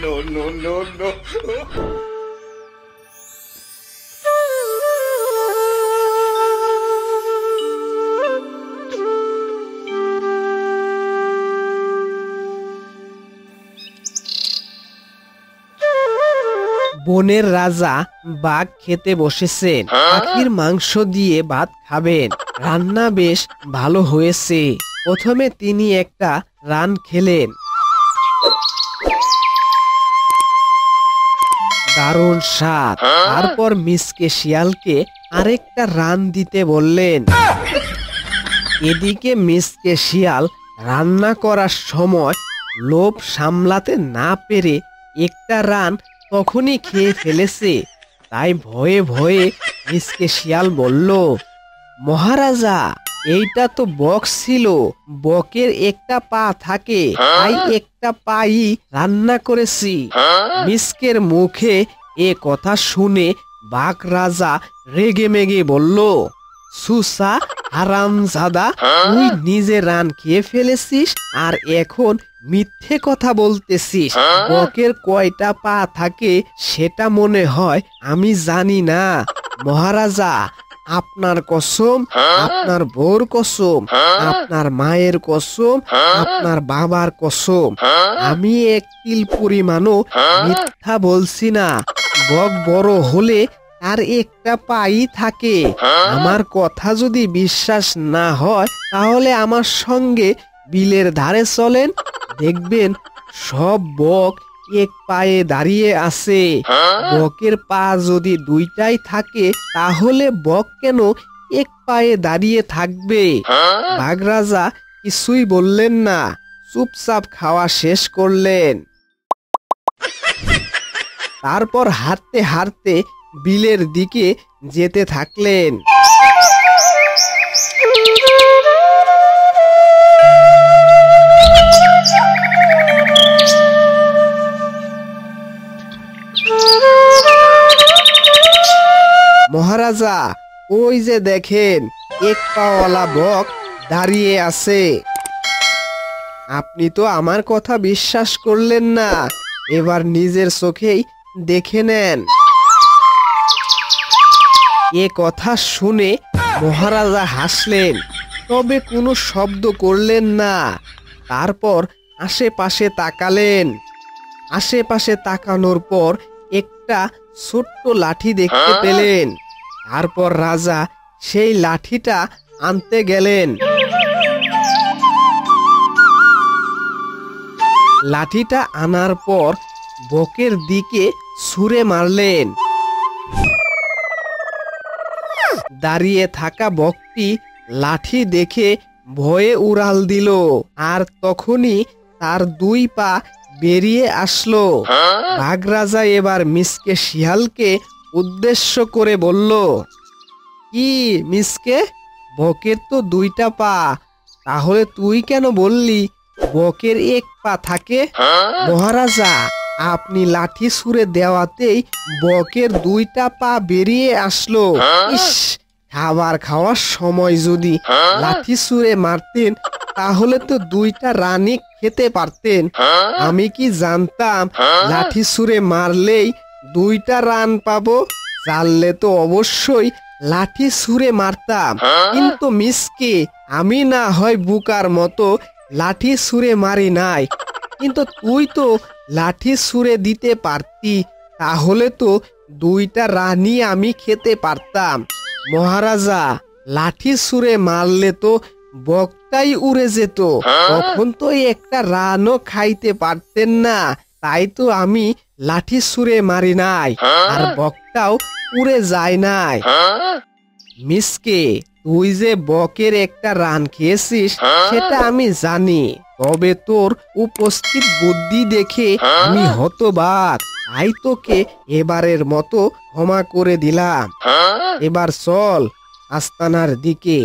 No, no, no, no. বনের রাজা বাঘ খেতে বসেছেন। পাখির মাংস দিয়ে ভাত খাবেন। রান্না বেশ ভালো হয়েছে। প্রথমে তিনি একটা রান খেলেন। দারুণ স্বাদ। তারপর মিসকে শিয়ালকে আরেকটা রান দিতে বললেন। এদিকে মিসকে শিয়াল রান্না করার সময় লোভ সামলাতে না পেরে একটা রান তখনই খেয়ে ফেলেছে। তাই ভয়ে ভয়ে মিসকে শিয়াল বলল, মহারাজা, এইটা তো বক ছিল। বকের একটা পা থাকে, তাই একটা পাই রান্না করেছি। মিসকের মুখে এ কথা শুনে বাঘ রাজা রেগে মেগে বলল, সুসা হারামজাদা, তুই নিজে রান খেয়ে ফেলেছিস আর এখন মিথ্যে কথা বলতেছিস। বকের কয়টা পা থাকে সেটা মনে হয় আমি জানি না। মহারাজা, আপনার কসম, আপনার বউর কসম, আপনার মায়ের কসম, আপনার বাবার কসম, আমি এক তিল পরিমাণও মিথ্যা বলছি না। বক বড় হলে আর একটা পাই থাকে। আমার কথা যদি বিশ্বাস না হয় তাহলে আমার সঙ্গে বিলের ধারে চলেন, দেখবেন সব বক এক পায়ে দাঁড়িয়ে আছে। বকের পা যদি দুইটাই থাকে তাহলে বক কেন এক পায়ে দাঁড়িয়ে থাকবে? বাঘ রাজা কিছুই বললেন না, চুপচাপ খাওয়া শেষ করলেন। তারপর হাঁটতে হাঁটতে বিলের দিকে যেতে থাকলেন। মহারাজা, ওই যে দেখেন এক পাওয়ালা বক দাঁড়িয়ে আছে। আপনি তো আমার কথা বিশ্বাস করলেন না, এবার নিজের চোখেই দেখে নেন। এ কথা শুনে মহারাজা হাসলেন, তবে কোনো শব্দ করলেন না। তারপর আশেপাশে তাকালেন। আশেপাশে তাকানোর পর একটা ছোট্ট লাঠি দেখতে পেলেন। তারপর রাজা সেই লাঠিটা আনতে গেলেন। লাঠিটা আনার পর বকের দিকে ছুঁড়ে মারলেন। দাঁড়িয়ে থাকা বকটি লাঠি দেখে ভয়ে উড়াল দিল, আর তখনই তার দুই পা বেরিয়ে আসলো। বাঘ রাজা এবার মিসকে শিয়ালকে উদ্দেশ্য করে বলল, কি মিসকে, বকের তো দুইটা পা, তাহলে তুই কেন বললি বকের এক পা থাকে? মহারাজা, আপনি লাঠি ছুঁড়ে দেওয়াতেই বকের দুইটা পা বেরিয়ে আসলো। ইস, খাবার খাওয়ার সময় যদি লাঠি ছুঁড়ে মারতেন তাহলে তো দুইটা রানী খেতে পারতেন। আমি কি জানতাম লাঠি ছুঁড়ে মারলেই দুইটা রান পাবো? জানলে তো অবশ্যই লাঠি ছুঁড়ে মারতাম। কিন্তু মিসকে, আমি না হয় বুকার মতো লাঠি ছুঁড়ে মারি নাই, কিন্তু তুই তো লাঠি ছুঁড়ে দিতে পারতি, তাহলে তো দুইটা রানী আমি খেতে পারতাম। মহারাজা, লাঠি ছুঁড়ে মারলে তো বকটাই উড়ে যেত, তখন তো একটা রানও খাইতে পারতেন না। তাই তো আমি লাঠি ছুঁড়ে মারি নাই, আর বকটাও উড়ে যায় নাই। মিসকে, তুই যে বকের একটা রান খেয়েছিস সেটা আমি জানি, তবে তোর উপস্থিত বুদ্ধি দেখে আমি হতবাক। তাই তোকে এবারের মতো ক্ষমা করে দিলাম। এবার চল আস্তানার দিকে।